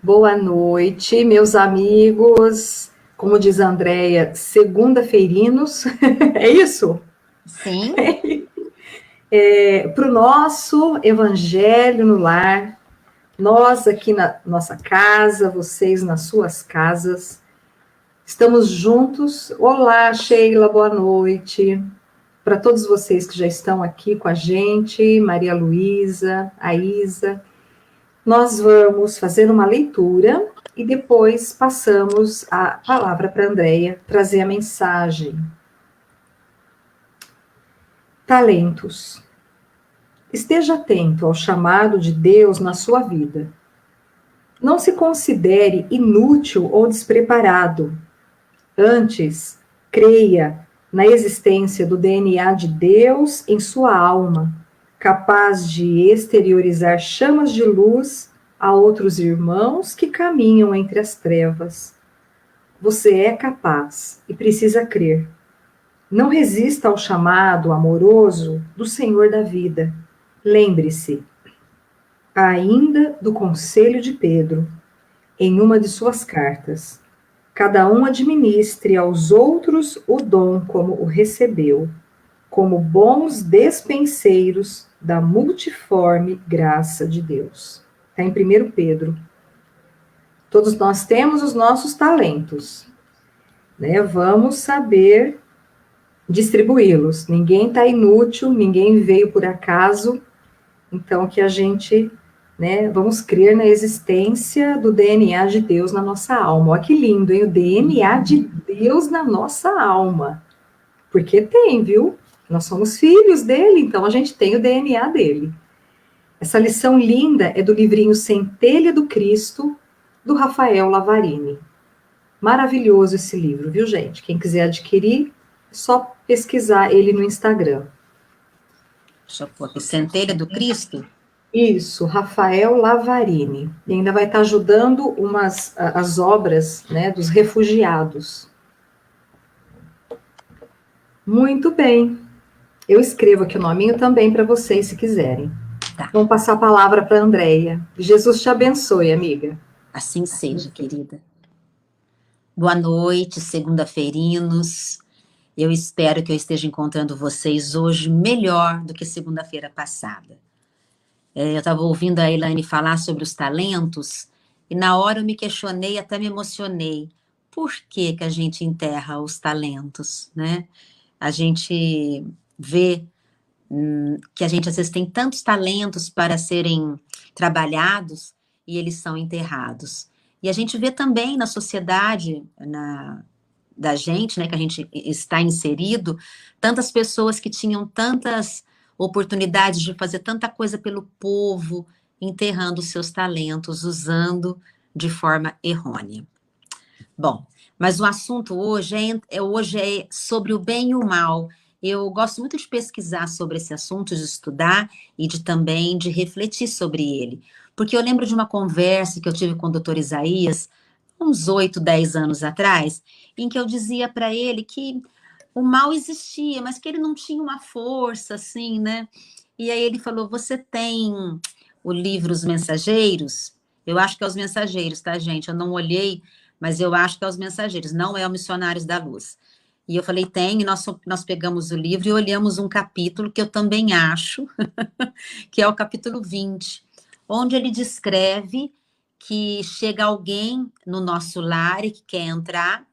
Boa noite, meus amigos. Como diz a Andréia, segunda-feirinos. É isso? Sim. Para o nosso Evangelho no Lar, nós aqui na nossa casa, vocês nas suas casas, estamos juntos. Olá, Sheila, boa noite. Para todos vocês que já estão aqui com a gente, Maria Luísa, a Isa, nós vamos fazer uma leitura e depois passamos a palavra para a Andréia trazer a mensagem. Talentos. Esteja atento ao chamado de Deus na sua vida. Não se considere inútil ou despreparado. Antes, creia na existência do DNA de Deus em sua alma, capaz de exteriorizar chamas de luz a outros irmãos que caminham entre as trevas. Você é capaz e precisa crer. Não resista ao chamado amoroso do Senhor da vida. Lembre-se ainda do conselho de Pedro, em uma de suas cartas. Cada um administre aos outros o dom como o recebeu, como bons despenseiros da multiforme graça de Deus. Está em 1 Pedro. Todos nós temos os nossos talentos, né? Vamos saber distribuí-los. Ninguém está inútil, ninguém veio por acaso. Então, que a gente, né, vamos crer na existência do DNA de Deus na nossa alma. Olha que lindo, hein? O DNA de Deus na nossa alma. Porque tem, viu? Nós somos filhos dele, então a gente tem o DNA dele. Essa lição linda é do livrinho Centelha do Cristo, do Rafael Lavarini. Maravilhoso esse livro, viu, gente? Quem quiser adquirir, é só pesquisar ele no Instagram. Deixa eu pôr aqui, Centelha do Cristo? Isso, Rafael Lavarini. E ainda vai estar ajudando as obras, né, dos refugiados. Muito bem. Eu escrevo aqui o nominho também para vocês, se quiserem. Tá. Vamos passar a palavra para a Andréia. Jesus te abençoe, amiga. Assim seja, querida. Boa noite, segunda-feirinos. Eu espero que eu esteja encontrando vocês hoje melhor do que segunda-feira passada. Eu estava ouvindo a Elaine falar sobre os talentos e na hora eu me questionei, até me emocionei. Por que que a gente enterra os talentos, né? A gente vê que a gente às vezes tem tantos talentos para serem trabalhados e eles são enterrados. E a gente vê também na sociedade da gente, né, que a gente está inserido, tantas pessoas que tinham tantas oportunidades de fazer tanta coisa pelo povo, enterrando seus talentos, usando de forma errônea. Bom, mas o assunto hoje é sobre o bem e o mal. Eu gosto muito de pesquisar sobre esse assunto, de estudar e também de refletir sobre ele. Porque eu lembro de uma conversa que eu tive com o doutor Isaías, uns 8, 10 anos atrás, em que eu dizia para ele que o mal existia, mas que ele não tinha uma força, assim, né? E aí ele falou, você tem o livro Os Mensageiros? Eu acho que é Os Mensageiros, tá, gente? Eu não olhei, mas eu acho que é Os Mensageiros, não é o Missionários da Luz. E eu falei, tem, e nós pegamos o livro e olhamos um capítulo que eu também acho, que é o capítulo 20, onde ele descreve que chega alguém no nosso lar e que quer entrar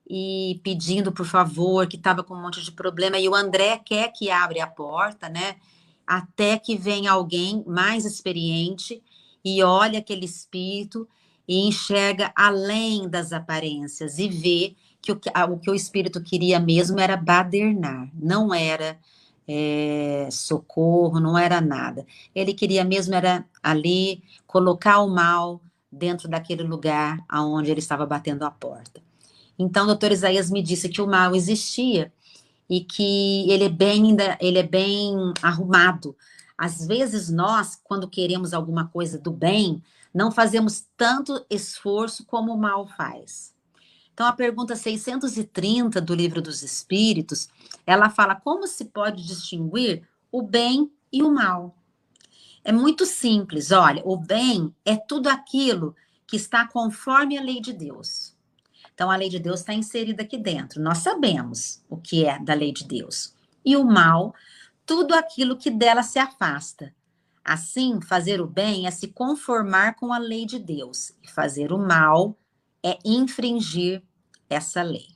e pedindo por favor, que estava com um monte de problema, e o André quer que abra a porta, né? Até que vem alguém mais experiente e olha aquele espírito e enxerga além das aparências e vê que o que o espírito queria mesmo era badernar, não era socorro, não era nada. Ele queria mesmo era ali colocar o mal dentro daquele lugar aonde ele estava batendo a porta. Então, o doutor Isaías me disse que o mal existia e que ele é bem arrumado. Às vezes nós, quando queremos alguma coisa do bem, não fazemos tanto esforço como o mal faz. Então, a pergunta 630 do Livro dos Espíritos, ela fala como se pode distinguir o bem e o mal. É muito simples, olha, o bem é tudo aquilo que está conforme a lei de Deus. Então, a lei de Deus está inserida aqui dentro. Nós sabemos o que é da lei de Deus. E o mal, tudo aquilo que dela se afasta. Assim, fazer o bem é se conformar com a lei de Deus. E fazer o mal é infringir essa lei.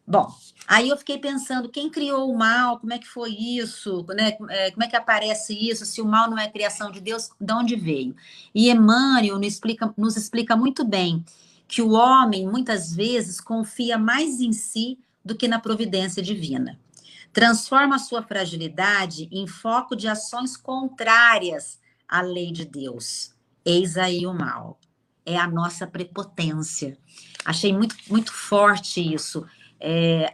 Bom, aí eu fiquei pensando, quem criou o mal? Como é que foi isso? Né? Como é que aparece isso? Se o mal não é criação de Deus, de onde veio? E Emmanuel nos explica muito bem que o homem, muitas vezes, confia mais em si do que na providência divina. Transforma a sua fragilidade em foco de ações contrárias à lei de Deus. Eis aí o mal. É a nossa prepotência. Achei muito, muito forte isso.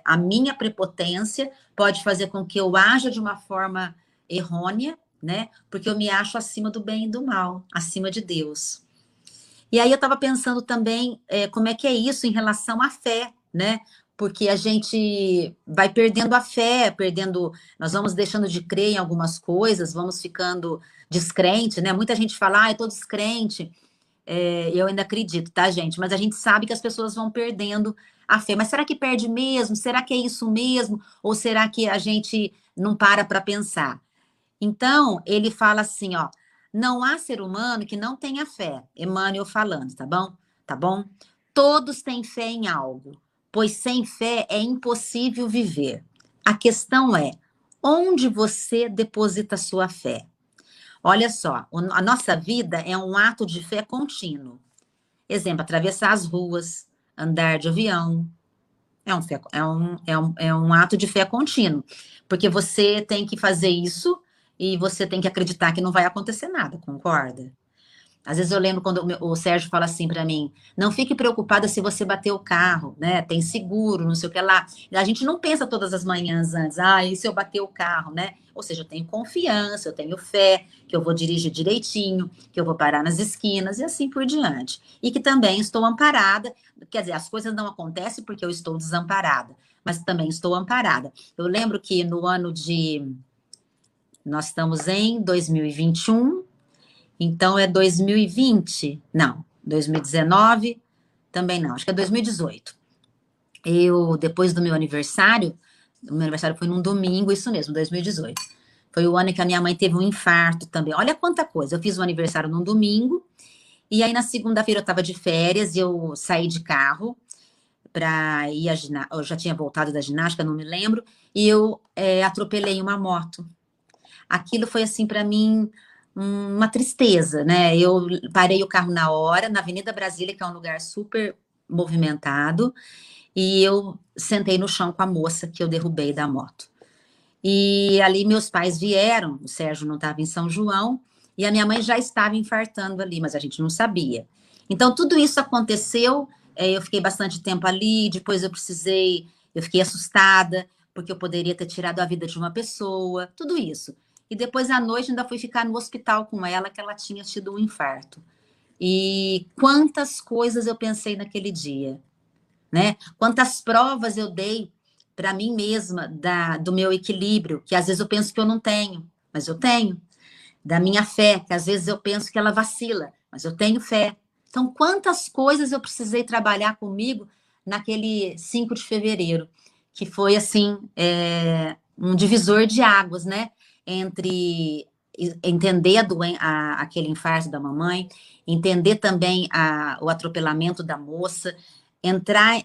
A minha prepotência pode fazer com que eu haja de uma forma errônea, né? Porque eu me acho acima do bem e do mal, acima de Deus. E aí eu estava pensando também como é que é isso em relação à fé, né? Porque a gente vai perdendo a fé, nós vamos deixando de crer em algumas coisas, vamos ficando descrente, né? Muita gente fala, eu tô descrente. Eu ainda acredito, tá, gente? Mas a gente sabe que as pessoas vão perdendo a fé. Mas será que perde mesmo? Será que é isso mesmo? Ou será que a gente não para pensar? Então, ele fala assim, ó, não há ser humano que não tenha fé. Emmanuel falando, tá bom? Tá bom? Todos têm fé em algo, pois sem fé é impossível viver. A questão é, onde você deposita sua fé? Olha só, a nossa vida é um ato de fé contínuo. Exemplo, atravessar as ruas, andar de avião. É um ato de fé contínuo. Porque você tem que fazer isso e você tem que acreditar que não vai acontecer nada, concorda? Às vezes eu lembro quando o Sérgio fala assim para mim, não fique preocupada se você bater o carro, né? Tem seguro, não sei o que lá. A gente não pensa todas as manhãs antes, e se eu bater o carro, né? Ou seja, eu tenho confiança, eu tenho fé, que eu vou dirigir direitinho, que eu vou parar nas esquinas e assim por diante. E que também estou amparada, quer dizer, as coisas não acontecem porque eu estou desamparada, mas também estou amparada. Eu lembro que no ano nós estamos em 2021, então é 2020? Não, 2019 também não, acho que é 2018. Depois do o meu aniversário foi num domingo, isso mesmo, 2018. Foi o ano que a minha mãe teve um infarto também. Olha quanta coisa. Eu fiz o aniversário num domingo, e aí na segunda-feira eu estava de férias e eu saí de carro para ir à ginástica. Eu já tinha voltado da ginástica, não me lembro, e eu atropelei uma moto. Aquilo foi assim para mim uma tristeza, né? Eu parei o carro na hora, na Avenida Brasília, que é um lugar super movimentado, e eu sentei no chão com a moça que eu derrubei da moto. E ali meus pais vieram, o Sérgio não estava em São João, e a minha mãe já estava infartando ali, mas a gente não sabia. Então, tudo isso aconteceu, eu fiquei bastante tempo ali, depois eu fiquei assustada, porque eu poderia ter tirado a vida de uma pessoa, tudo isso. E depois, à noite, ainda fui ficar no hospital com ela, que ela tinha tido um infarto. E quantas coisas eu pensei naquele dia, né? Quantas provas eu dei para mim mesma do meu equilíbrio, que às vezes eu penso que eu não tenho, mas eu tenho. Da minha fé, que às vezes eu penso que ela vacila, mas eu tenho fé. Então, quantas coisas eu precisei trabalhar comigo naquele 5 de fevereiro, que foi, assim, um divisor de águas, né? Entre entender aquele infarto da mamãe, entender também o atropelamento da moça, entrar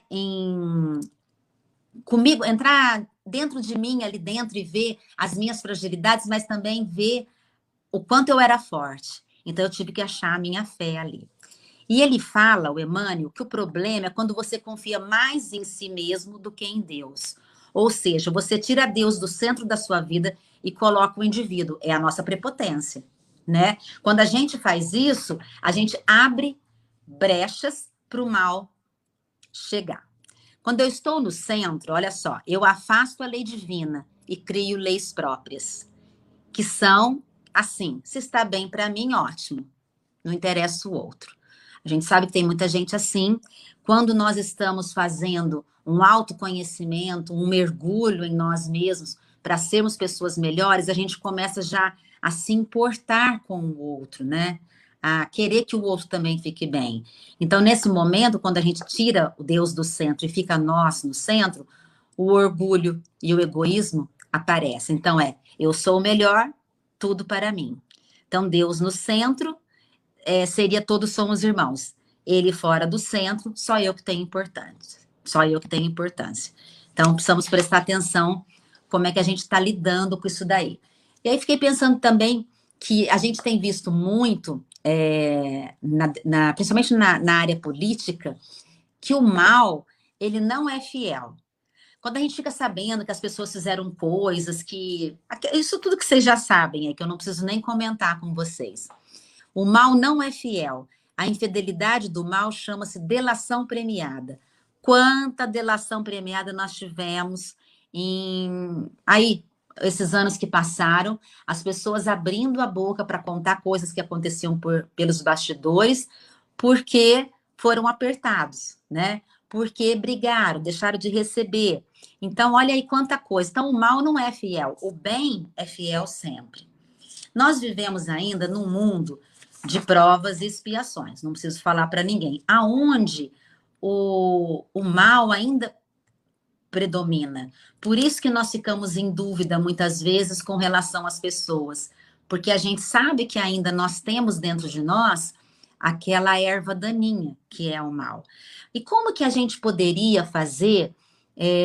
entrar dentro de mim, ali dentro, e ver as minhas fragilidades, mas também ver o quanto eu era forte. Então, eu tive que achar a minha fé ali. E ele fala, o Emmanuel, que o problema é quando você confia mais em si mesmo do que em Deus. Ou seja, você tira Deus do centro da sua vida e coloca o indivíduo. É a nossa prepotência, né? Quando a gente faz isso, a gente abre brechas para o mal chegar. Quando eu estou no centro, olha só, eu afasto a lei divina e crio leis próprias, que são assim: se está bem para mim, ótimo, não interessa o outro. A gente sabe que tem muita gente assim. Quando nós estamos fazendo um autoconhecimento, um mergulho em nós mesmos para sermos pessoas melhores, a gente começa já a se importar com o outro, né? a querer que o outro também fique bem. Então, nesse momento, quando a gente tira o Deus do centro e fica nós no centro, o orgulho e o egoísmo aparecem. Então, eu sou o melhor, tudo para mim. Então, Deus no centro seria todos somos irmãos. Ele fora do centro, só eu que tenho importância. Só eu que tenho importância. Então, precisamos prestar atenção como é que a gente está lidando com isso daí. E aí fiquei pensando também que a gente tem visto muito, principalmente na área política, que o mal, ele não é fiel. Quando a gente fica sabendo que as pessoas fizeram coisas que... Isso tudo que vocês já sabem, que eu não preciso nem comentar com vocês. O mal não é fiel. A infidelidade do mal chama-se delação premiada. Quanta delação premiada nós tivemos esses anos que passaram, as pessoas abrindo a boca para contar coisas que aconteciam pelos bastidores, porque foram apertados, né? Porque brigaram, deixaram de receber. Então, olha aí quanta coisa. Então, o mal não é fiel, o bem é fiel sempre. Nós vivemos ainda num mundo de provas e expiações, não preciso falar para ninguém, aonde o mal ainda predomina. Por isso que nós ficamos em dúvida muitas vezes com relação às pessoas, porque a gente sabe que ainda nós temos dentro de nós aquela erva daninha que é o mal. E como que a gente poderia fazer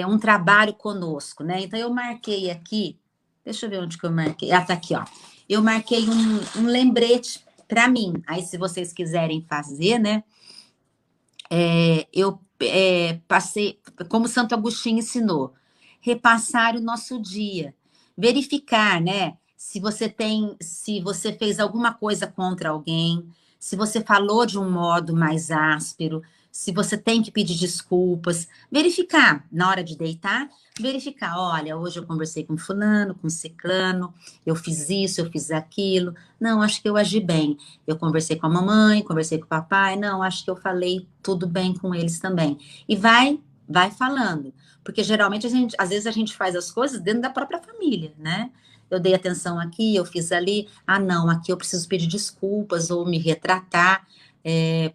um trabalho conosco, né? Então eu marquei aqui, deixa eu ver onde que eu marquei. Tá aqui, ó. Eu marquei um lembrete para mim. Aí se vocês quiserem fazer, né? Eu passei, como Santo Agostinho ensinou, repassar o nosso dia, verificar, né? Se você fez alguma coisa contra alguém, se você falou de um modo mais áspero, se você tem que pedir desculpas, verificar na hora de deitar, verificar, olha, hoje eu conversei com fulano, com ciclano, eu fiz isso, eu fiz aquilo, não, acho que eu agi bem. Eu conversei com a mamãe, conversei com o papai, não, acho que eu falei tudo bem com eles também. E vai falando, porque geralmente às vezes a gente faz as coisas dentro da própria família, né? Eu dei atenção aqui, eu fiz ali, não, aqui eu preciso pedir desculpas ou me retratar,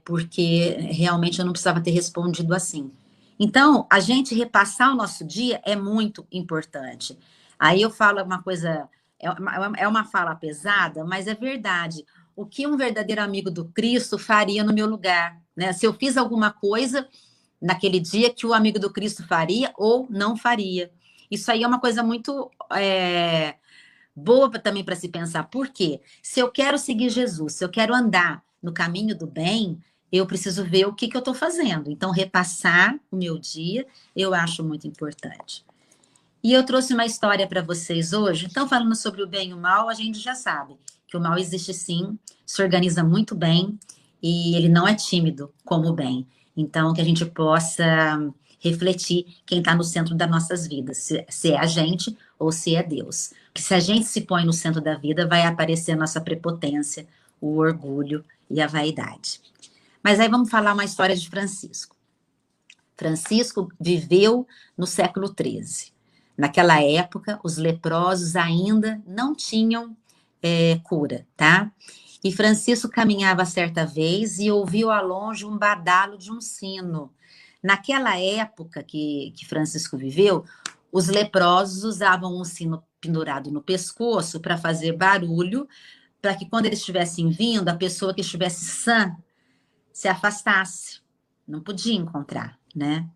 porque realmente eu não precisava ter respondido assim. Então, a gente repassar o nosso dia é muito importante. Aí eu falo uma coisa, é uma fala pesada, mas é verdade. O que um verdadeiro amigo do Cristo faria no meu lugar, né? Se eu fiz alguma coisa naquele dia que o amigo do Cristo faria ou não faria. Isso aí é uma coisa muito boa também para se pensar. Por quê? Se eu quero seguir Jesus, se eu quero andar no caminho do bem, eu preciso ver o que eu estou fazendo. Então, repassar o meu dia, eu acho muito importante. E eu trouxe uma história para vocês hoje. Então, falando sobre o bem e o mal, a gente já sabe que o mal existe sim, se organiza muito bem e ele não é tímido como o bem. Então, que a gente possa refletir quem está no centro das nossas vidas, se é a gente ou se é Deus. Porque se a gente se põe no centro da vida, vai aparecer a nossa prepotência, o orgulho e a vaidade. Mas aí vamos falar uma história de Francisco. Francisco viveu no século XIII. Naquela época, os leprosos ainda não tinham cura, tá? E Francisco caminhava certa vez e ouviu ao longe um badalo de um sino. Naquela época que Francisco viveu, os leprosos usavam um sino pendurado no pescoço para fazer barulho, para que quando eles estivessem vindo, a pessoa que estivesse sã se afastasse. Não podia encontrar, né?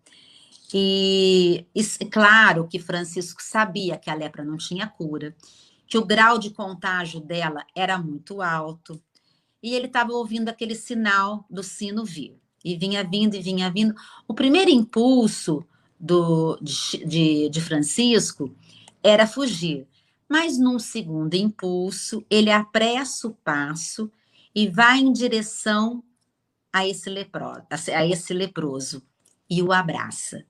E claro que Francisco sabia que a lepra não tinha cura, que o grau de contágio dela era muito alto, e ele estava ouvindo aquele sinal do sino vir. E vinha vindo, e vinha vindo. O primeiro impulso de Francisco era fugir, mas num segundo impulso, ele apressa o passo e vai em direção a esse leproso e o abraça.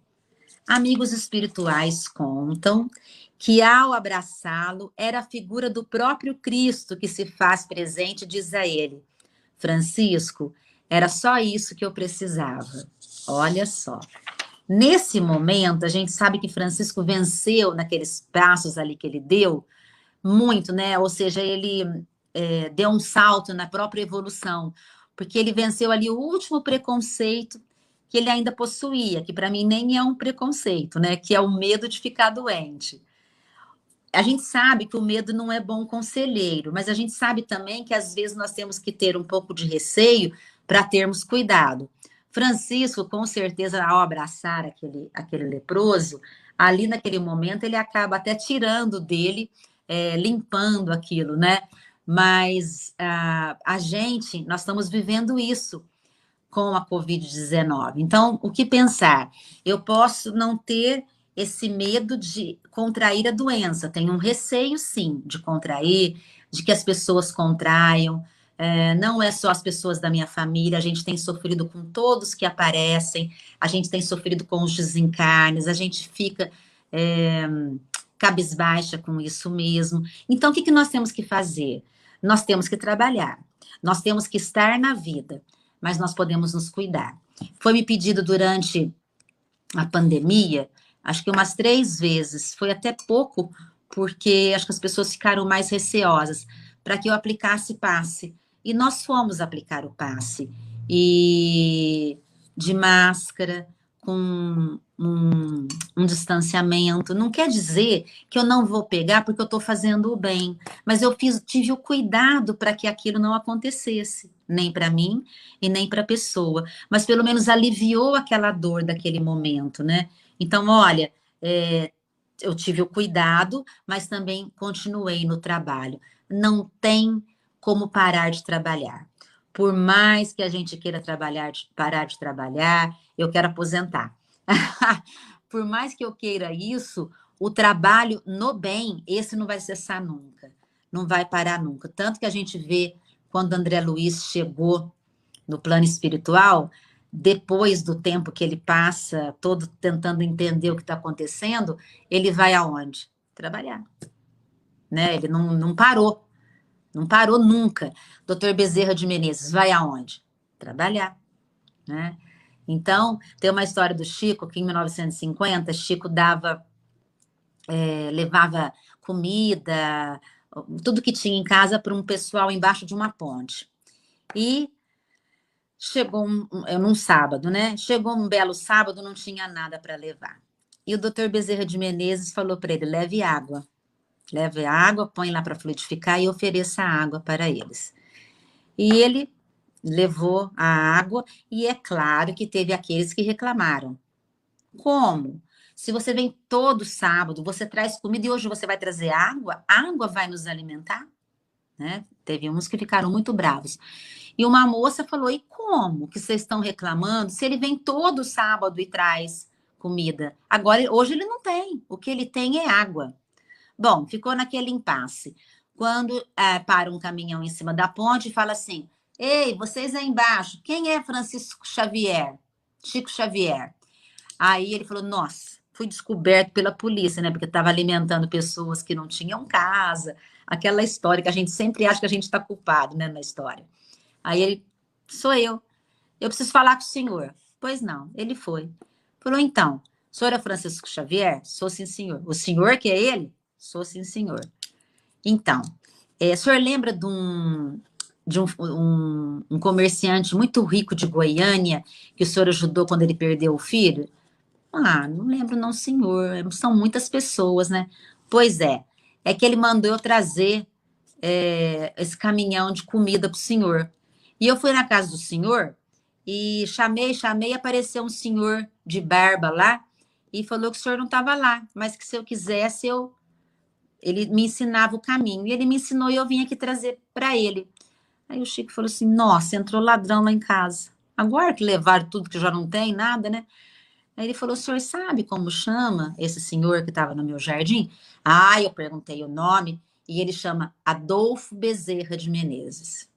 Amigos espirituais contam que, ao abraçá-lo, era a figura do próprio Cristo que se faz presente, diz a ele: Francisco, era só isso que eu precisava. Olha só. Nesse momento, a gente sabe que Francisco venceu naqueles passos ali que ele deu, muito, né? Ou seja, ele deu um salto na própria evolução, porque ele venceu ali o último preconceito que ele ainda possuía, que para mim nem é um preconceito, né? Que é o medo de ficar doente. A gente sabe que o medo não é bom conselheiro, mas a gente sabe também que às vezes nós temos que ter um pouco de receio para termos cuidado. Francisco, com certeza, ao abraçar aquele leproso, ali naquele momento ele acaba até tirando dele, limpando aquilo, né? Mas a gente, nós estamos vivendo isso com a Covid-19. Então, o que pensar? Eu posso não ter esse medo de contrair a doença, tenho um receio, sim, de contrair, de que as pessoas contraiam. Não é só as pessoas da minha família, a gente tem sofrido com todos que aparecem, a gente tem sofrido com os desencarnes, a gente fica cabisbaixa com isso mesmo. Então, o que nós temos que fazer? Nós temos que trabalhar, nós temos que estar na vida, mas nós podemos nos cuidar. Foi me pedido durante a pandemia, acho que umas 3 vezes, foi até pouco, porque acho que as pessoas ficaram mais receosas, para que eu aplicasse passe. E nós fomos aplicar o passe. E de máscara, com um distanciamento. Não quer dizer que eu não vou pegar porque eu estou fazendo o bem, mas eu tive o cuidado para que aquilo não acontecesse, nem para mim e nem para a pessoa, mas pelo menos aliviou aquela dor daquele momento, né? Então, olha, eu tive o cuidado, mas também continuei no trabalho. Não tem como parar de trabalhar. Por mais que a gente queira parar de trabalhar, eu quero aposentar. Por mais que eu queira isso, o trabalho no bem, esse não vai cessar nunca, não vai parar nunca. Tanto que a gente vê quando André Luiz chegou no plano espiritual, depois do tempo que ele passa, todo tentando entender o que está acontecendo, ele vai aonde? Trabalhar. Né? Ele não parou, não parou nunca. Doutor Bezerra de Menezes vai aonde? Trabalhar. Né? Então, tem uma história do Chico, que em 1950, Chico levava comida, tudo que tinha em casa para um pessoal embaixo de uma ponte. E chegou num sábado, né? Chegou um belo sábado, não tinha nada para levar. E o doutor Bezerra de Menezes falou para ele, leve água, põe lá para fluidificar e ofereça água para eles. E ele levou a água, e é claro que teve aqueles que reclamaram. Como? Se você vem todo sábado, você traz comida e hoje você vai trazer água? A água vai nos alimentar? Né? Teve uns que ficaram muito bravos. E uma moça falou, e como que vocês estão reclamando se ele vem todo sábado e traz comida? Agora, hoje ele não tem, o que ele tem é água. Bom, ficou naquele impasse. Quando para um caminhão em cima da ponte e fala assim, ei, vocês aí embaixo, quem é Francisco Xavier? Chico Xavier. Aí ele falou, nossa, fui descoberto pela polícia, né? Porque estava alimentando pessoas que não tinham casa, aquela história que a gente sempre acha que a gente está culpado, né, na história. Aí ele, sou eu preciso falar com o senhor. Pois não, ele foi. Falou, então, o senhor é Francisco Xavier? Sou sim, senhor. O senhor que é ele? Sou sim, senhor. Então, o senhor lembra de um comerciante muito rico de Goiânia que o senhor ajudou quando ele perdeu o filho? Ah, não lembro não, senhor. São muitas pessoas, né? Pois é que ele mandou eu trazer esse caminhão de comida para o senhor. E eu fui na casa do senhor e chamei, e apareceu um senhor de barba lá e falou que o senhor não estava lá, mas que se eu quisesse, ele me ensinava o caminho. E ele me ensinou e eu vim aqui trazer para ele. Aí o Chico falou assim, nossa, entrou ladrão lá em casa. Agora que levaram tudo que já não tem, nada, né? Aí ele falou, o senhor sabe como chama esse senhor que estava no meu jardim? Ah, eu perguntei o nome e ele chama Adolfo Bezerra de Menezes.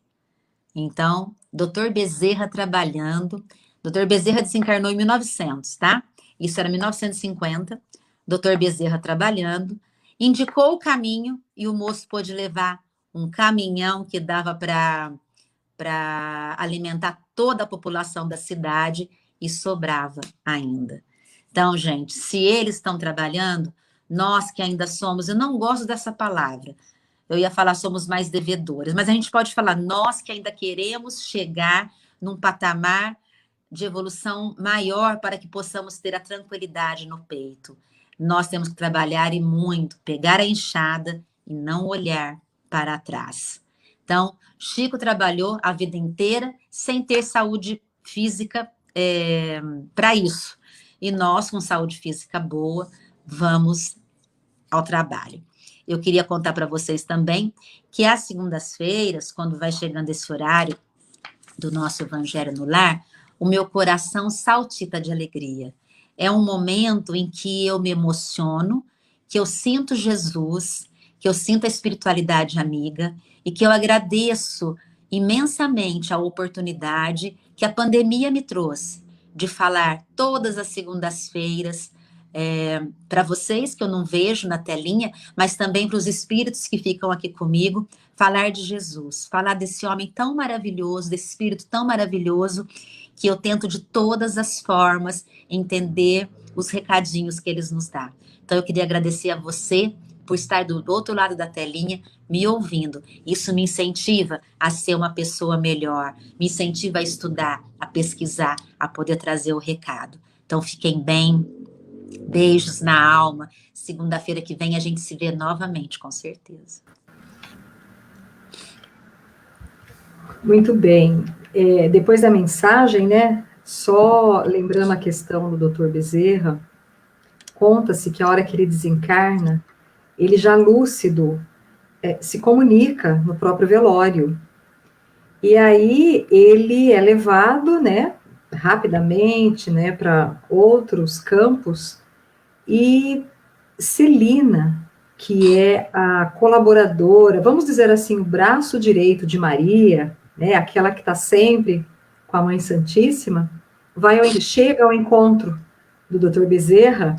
Então, doutor Bezerra trabalhando, doutor Bezerra desencarnou em 1900, tá? Isso era 1950, doutor Bezerra trabalhando, indicou o caminho e o moço pôde levar um caminhão que dava para alimentar toda a população da cidade e sobrava ainda. Então, gente, se eles estão trabalhando, nós que ainda somos, eu não gosto dessa palavra, Eu ia falar somos mais devedores, mas a gente pode falar nós que ainda queremos chegar num patamar de evolução maior para que possamos ter a tranquilidade no peito. Nós temos que trabalhar e muito, pegar a enxada e não olhar para trás. Então, Chico trabalhou a vida inteira sem ter saúde física para isso. E nós, com saúde física boa, vamos ao trabalho. Eu queria contar para vocês também que às segundas-feiras, quando vai chegando esse horário do nosso Evangelho no Lar, o meu coração saltita de alegria. É um momento em que eu me emociono, que eu sinto Jesus, que eu sinto a espiritualidade amiga e que eu agradeço imensamente a oportunidade que a pandemia me trouxe de falar todas as segundas-feiras para vocês que eu não vejo na telinha, mas também para os espíritos que ficam aqui comigo, falar de Jesus, falar desse homem tão maravilhoso, desse espírito tão maravilhoso, que eu tento de todas as formas entender os recadinhos que eles nos dão. Então eu queria agradecer a você por estar do outro lado da telinha me ouvindo. Isso me incentiva a ser uma pessoa melhor, me incentiva a estudar, a pesquisar, a poder trazer o recado. Então fiquem bem, beijos na alma. Segunda-feira que vem a gente se vê novamente, com certeza. Muito bem. Depois da mensagem, né? Só lembrando a questão do Dr. Bezerra, conta-se que a hora que ele desencarna, ele já lúcido se comunica no próprio velório. E aí ele é levado, né, rapidamente, né, para outros campos, e Celina, que é a colaboradora, vamos dizer assim, o braço direito de Maria, né, aquela que está sempre com a Mãe Santíssima, chega ao encontro do Dr. Bezerra,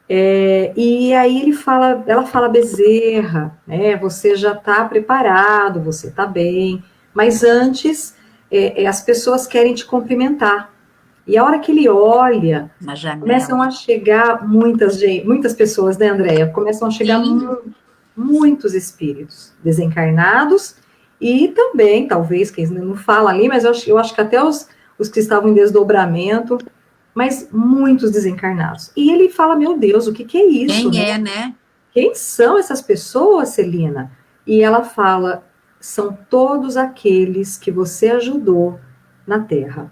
e aí ela fala, Bezerra, né, você já está preparado, você está bem, mas antes as pessoas querem te cumprimentar. E a hora que ele olha, começam a chegar muitas pessoas, né, Andréia? Começam a chegar muitos espíritos desencarnados e também, talvez, quem não fala ali, mas eu acho que até os que estavam em desdobramento, mas muitos desencarnados. E ele fala, meu Deus, o que é isso? Quem é, né? Quem são essas pessoas, Celina? E ela fala, são todos aqueles que você ajudou na Terra.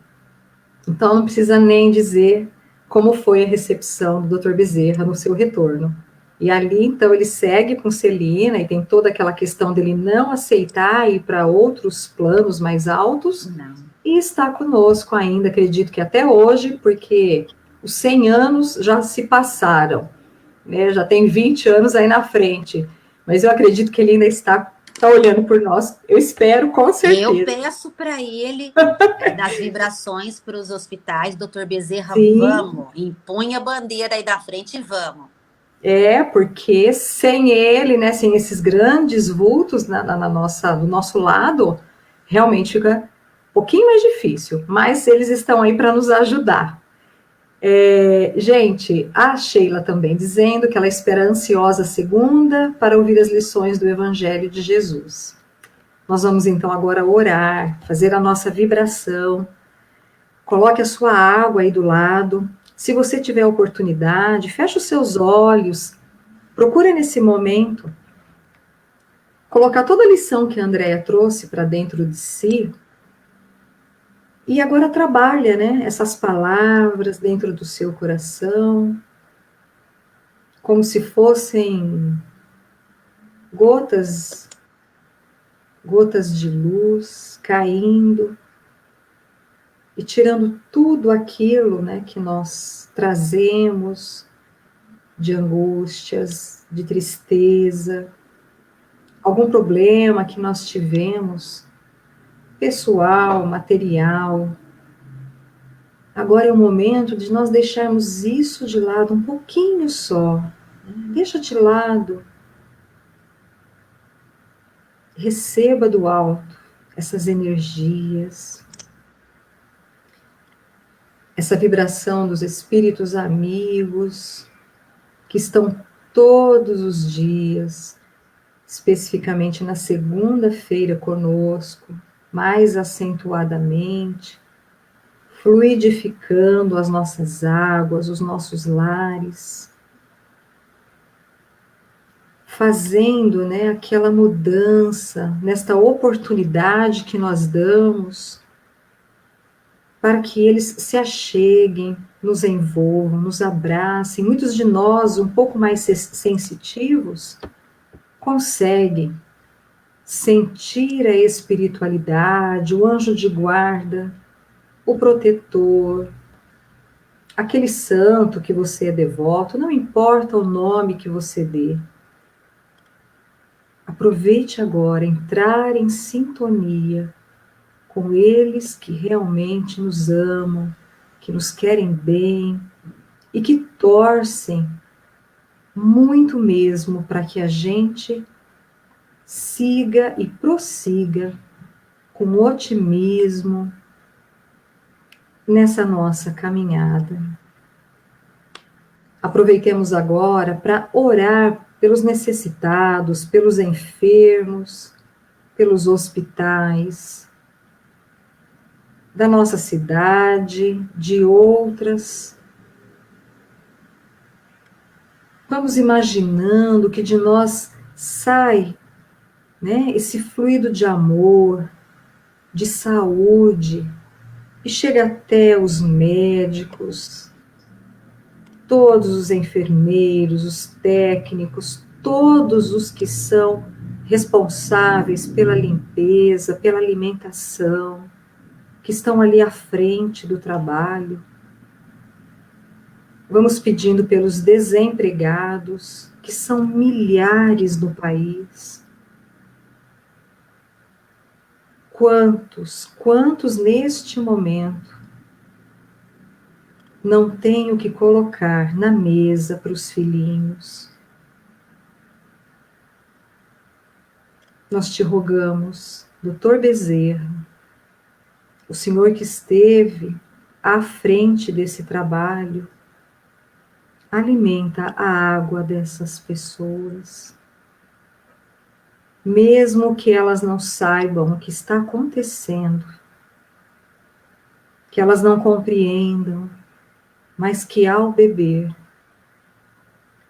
Então, não precisa nem dizer como foi a recepção do Dr. Bezerra no seu retorno. E ali, então, ele segue com Celina e tem toda aquela questão dele não aceitar ir para outros planos mais altos. Não. E está conosco ainda, acredito que até hoje, porque os 100 anos já se passaram, né? Já tem 20 anos aí na frente. Mas eu acredito que ele ainda está olhando por nós. Eu espero, com certeza. Eu peço para ele das vibrações para os hospitais, doutor Bezerra, Sim. Vamos, impõe a bandeira aí da frente e vamos. Porque sem ele, né, sem esses grandes vultos do nosso lado, realmente fica um pouquinho mais difícil, mas eles estão aí para nos ajudar. Gente, a Sheila também dizendo que ela espera ansiosa segunda para ouvir as lições do Evangelho de Jesus. Nós vamos então agora orar, fazer a nossa vibração. Coloque a sua água aí do lado. Se você tiver oportunidade, feche os seus olhos. Procure nesse momento colocar toda a lição que a Andréia trouxe para dentro de si. E agora trabalha, né, essas palavras dentro do seu coração, como se fossem gotas de luz caindo e tirando tudo aquilo, né, que nós trazemos de angústias, de tristeza, algum problema que nós tivemos, pessoal, material. Agora é o momento de nós deixarmos isso de lado um pouquinho só. Deixa de lado. Receba do alto essas energias, essa vibração dos espíritos amigos que estão todos os dias especificamente na segunda-feira conosco, mais acentuadamente, fluidificando as nossas águas, os nossos lares, fazendo, né, aquela mudança nesta oportunidade que nós damos para que eles se acheguem, nos envolvam, nos abracem. Muitos de nós, um pouco mais sensitivos, conseguem sentir a espiritualidade, o anjo de guarda, o protetor, aquele santo que você é devoto, não importa o nome que você dê. Aproveite agora entrar em sintonia com eles que realmente nos amam, que nos querem bem e que torcem muito mesmo para que a gente siga e prossiga com otimismo nessa nossa caminhada. Aproveitemos agora para orar pelos necessitados, pelos enfermos, pelos hospitais da nossa cidade, de outras. Vamos imaginando que de nós sai, né, esse fluido de amor, de saúde, e chega até os médicos, todos os enfermeiros, os técnicos, todos os que são responsáveis pela limpeza, pela alimentação, que estão ali à frente do trabalho. Vamos pedindo pelos desempregados, que são milhares no país. Quantos neste momento não têm o que colocar na mesa para os filhinhos? Nós te rogamos, Dr. Bezerra, o senhor que esteve à frente desse trabalho, alimenta a água dessas pessoas. Mesmo que elas não saibam o que está acontecendo, que elas não compreendam, mas que ao beber,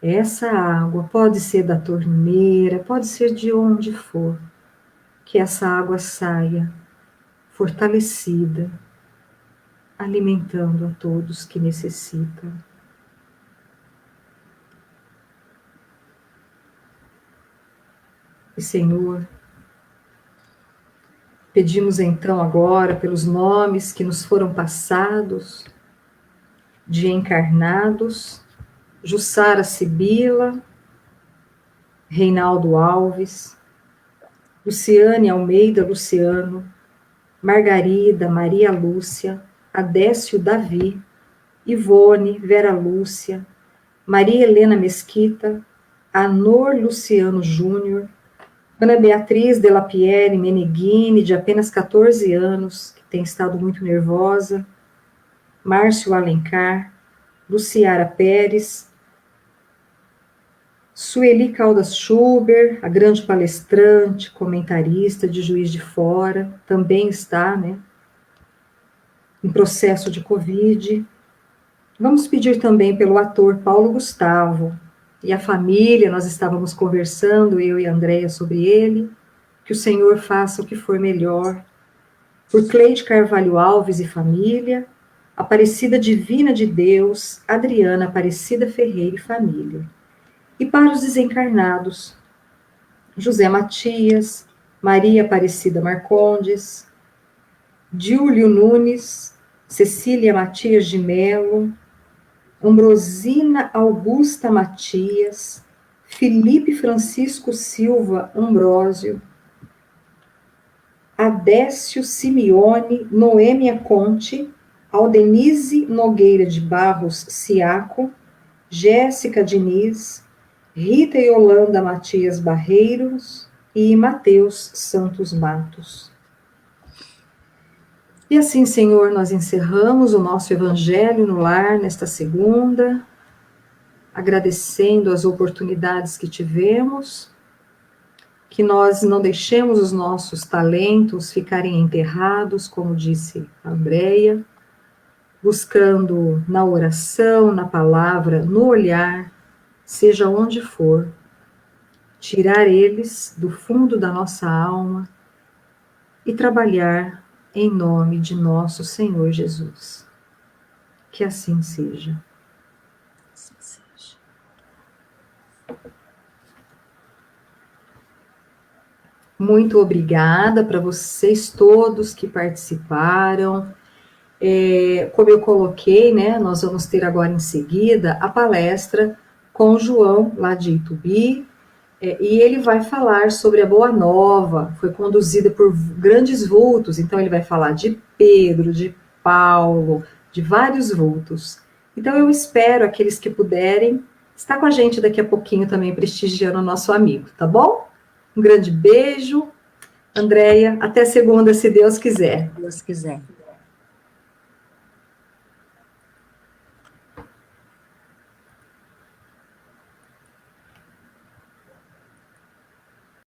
essa água pode ser da torneira, pode ser de onde for, que essa água saia fortalecida, alimentando a todos que necessitam. E, Senhor, pedimos então agora pelos nomes que nos foram passados de encarnados: Jussara Sibila, Reinaldo Alves, Luciane Almeida Luciano, Margarida Maria Lúcia, Adécio Davi, Ivone Vera Lúcia, Maria Helena Mesquita, Anor Luciano Júnior, Ana Beatriz de Lapierre Meneghini, de apenas 14 anos, que tem estado muito nervosa, Márcio Alencar, Luciara Pérez, Sueli Caldas Schuber, a grande palestrante, comentarista de Juiz de Fora, também está, né, em processo de Covid. Vamos pedir também pelo ator Paulo Gustavo e a família. Nós estávamos conversando, eu e a Andréia, sobre ele, que o Senhor faça o que for melhor. Por Cleide Carvalho Alves e família, Aparecida Divina de Deus, Adriana Aparecida Ferreira e família. E para os desencarnados, José Matias, Maria Aparecida Marcondes, Júlio Nunes, Cecília Matias de Melo, Ambrosina Augusta Matias, Felipe Francisco Silva Ambrósio, Adécio Simeone, Noêmia Conte, Aldenise Nogueira de Barros Ciaco, Jéssica Diniz, Rita e Yolanda Matias Barreiros e Mateus Santos Matos. E assim, Senhor, nós encerramos o nosso Evangelho no Lar nesta segunda, agradecendo as oportunidades que tivemos que nós não deixemos os nossos talentos ficarem enterrados, como disse a Andréia, buscando na oração, na palavra, no olhar, seja onde for, tirar eles do fundo da nossa alma e trabalhar em nome de nosso Senhor Jesus. Que assim seja. Assim seja. Muito obrigada para vocês todos que participaram. Como eu coloquei, né, nós vamos ter agora em seguida a palestra com o João, lá de Itubi, e ele vai falar sobre a Boa Nova, foi conduzida por grandes vultos, então ele vai falar de Pedro, de Paulo, de vários vultos. Então eu espero aqueles que puderem estar com a gente daqui a pouquinho também prestigiando o nosso amigo, tá bom? Um grande beijo, Andréia, até segunda, se Deus quiser. Se Deus quiser.